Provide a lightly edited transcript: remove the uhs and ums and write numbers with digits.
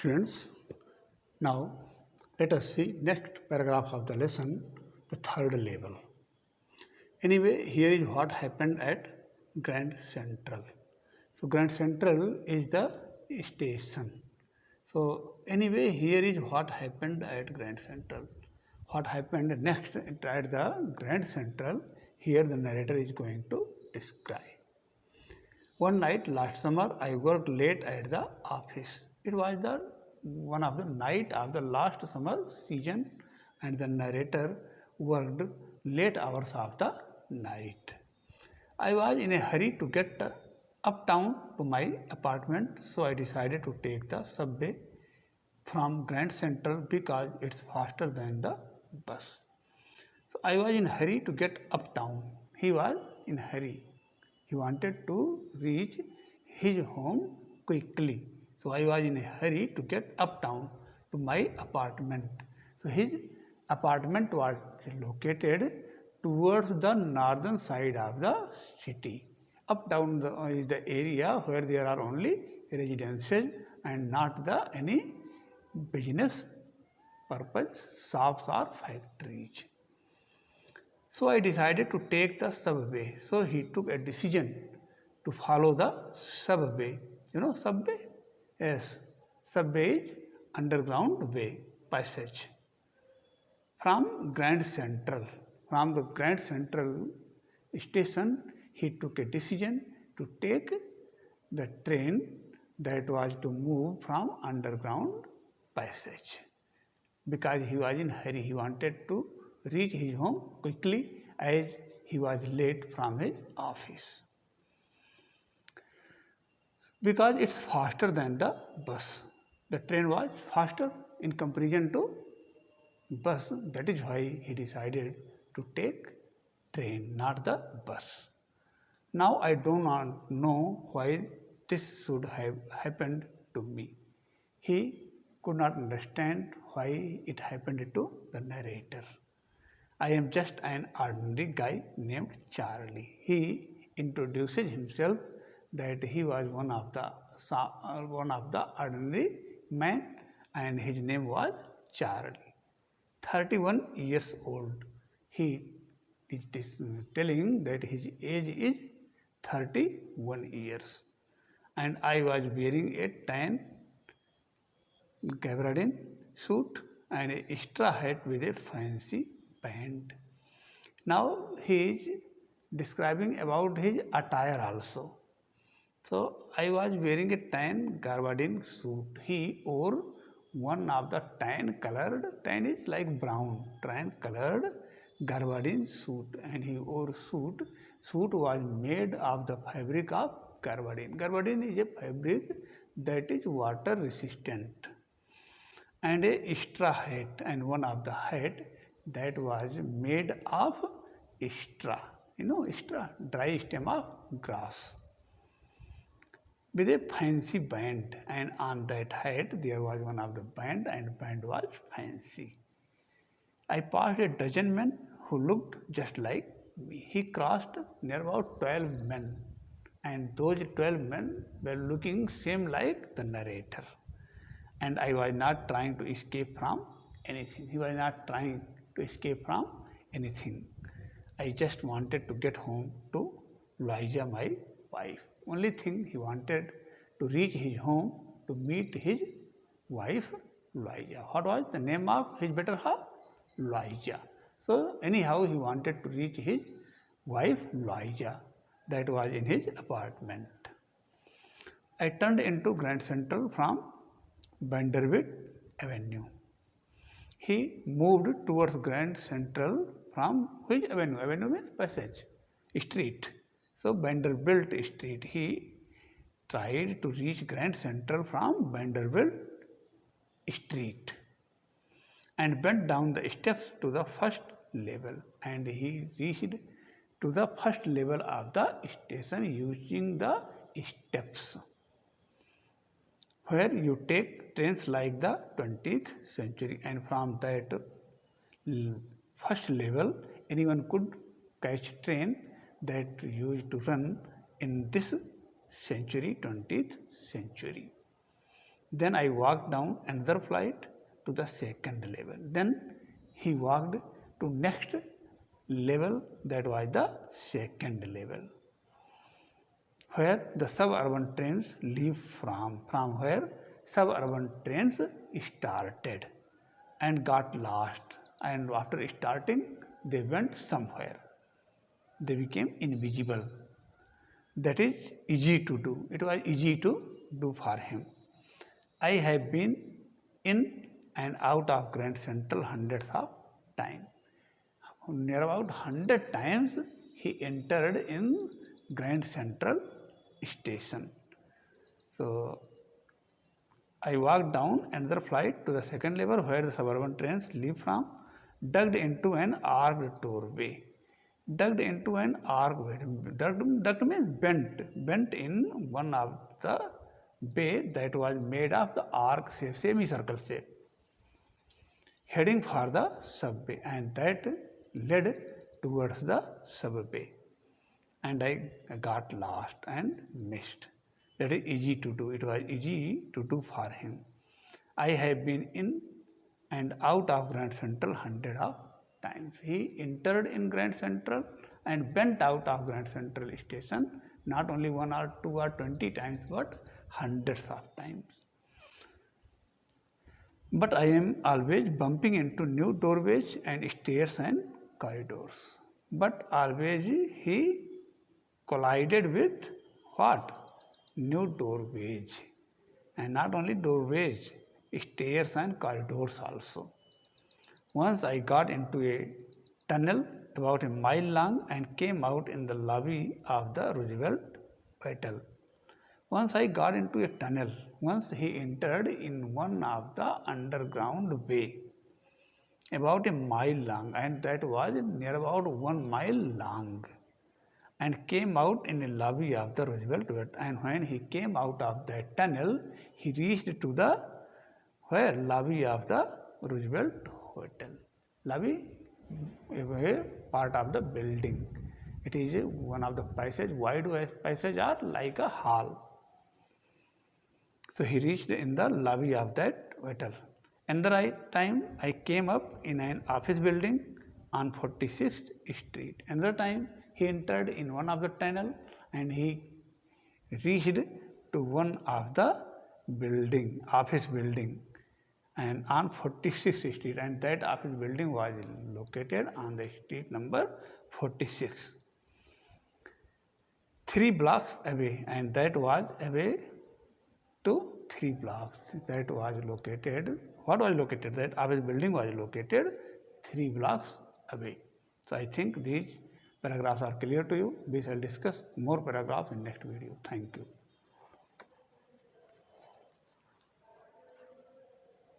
Students, now let us see next paragraph of the lesson, the third level. Anyway, here is what happened at Grand Central. So Grand Central is the station. So anyway, here is what happened at Grand Central. What happened next at the Grand Central, here the narrator is going to describe. One night last summer, I worked late at the office. It was the one of the night of the last summer season, and the narrator worked late hours of the night. I was in a hurry to get uptown to my apartment, so I decided to take the subway from Grand Central because it's faster than the bus. So I was in a hurry to get uptown. He was in a hurry. He wanted to reach his home quickly. So I was in a hurry to get uptown to my apartment. So his apartment was located towards the northern side of the city. Uptown is the area where there are only residences and not any business purpose shops or factories. So I decided to take the subway. So he took a decision to follow the subway. You know subway? Yes. Subway is underground way, passage. From Grand Central. From the Grand Central station, he took a decision to take the train that was to move from underground passage. Because he was in hurry, he wanted to reach his home quickly as he was late from his office. Because it's faster than the bus. The train was faster in comparison to bus. That is why he decided to take train, not the bus. Now I do not know why this should have happened to me. He could not understand why it happened to the narrator. I am just an ordinary guy named Charlie. He introduces himself that he was one of the ordinary men and his name was Charlie. 31 years old. He is telling that his age is 31 years. And I was wearing a tan gabardine suit and a straw hat with a fancy pant. Now he is describing about his attire also. So I was wearing a tan gabardine suit. He wore one of the tan is like brown, tan colored gabardine suit, and he wore suit. Suit was made of the fabric of gabardine. Gabardine is a fabric that is water resistant. And a straw hat, and one of the hat that was made of straw. You know straw, dry stem of grass. With a fancy band, and on that hat there was one of the band, and band was fancy. I passed a dozen men who looked just like me. He crossed near about 12 men, and those 12 men were looking same like the narrator. And I was not trying to escape from anything. He was not trying to escape from anything. I just wanted to get home to Louisa, my wife. Only thing he wanted to reach his home to meet his wife, Louisa. What was the name of his better half? Louisa. So anyhow, he wanted to reach his wife, Louisa. That was in his apartment. I turned into Grand Central from Vanderbilt Avenue. He moved towards Grand Central from which avenue? Avenue means passage, street. So Vanderbilt Street. He tried to reach Grand Central from Vanderbilt Street and went down the steps to the first level, and he reached to the first level of the station using the steps, where you take trains like the 20th century, and from that first level anyone could catch train that used to run in this century, 20th century. Then I walked down another flight to the second level. Then he walked to next level, that was the second level, where the suburban trains leave from where suburban trains started and got lost, and after starting they went somewhere, they became invisible. That is easy to do. It was easy to do for him. I have been in and out of Grand Central hundreds of times. Near about 100 times he entered in Grand Central station. So I walked down another flight to the second level where the suburban trains leave from, dug into an arched doorway. Dug into an arched, dug means bent in one of the bay that was made of the arc shape, semicircle shape, heading for the subway, and that led towards the subway. And I got lost and missed. That is easy to do. It was easy to do for him. I have been in and out of Grand Central hundreds of times. He entered in Grand Central and went out of Grand Central station not only 1 or 2 or 20 times, but hundreds of times. But I am always bumping into new doorways and stairs and corridors. But always he collided with what? New doorways. And not only doorways, stairs and corridors also. Once I got into a tunnel about a mile long and came out in the lobby of the Roosevelt Hotel. Once I got into a tunnel. Once he entered in one of the underground way about a mile long, and that was near about 1 mile long, and came out in a lobby of the Roosevelt Hotel. And when he came out of that tunnel, he reached to the lobby of the Roosevelt Hotel. Lobby is a part of the building. It is one of the passage, wide passage are like a hall. So he reached in the lobby of that hotel. Another time I came up in an office building on 46th Street. Another time he entered in one of the tunnel and he reached to one of the office building, and on 46th Street, and that office building was located on the street number 46. 3 blocks away, and that was away to 3 blocks. That was located, what was located? That office building was located 3 blocks away. So I think these paragraphs are clear to you. We shall discuss more paragraphs in next video. Thank you.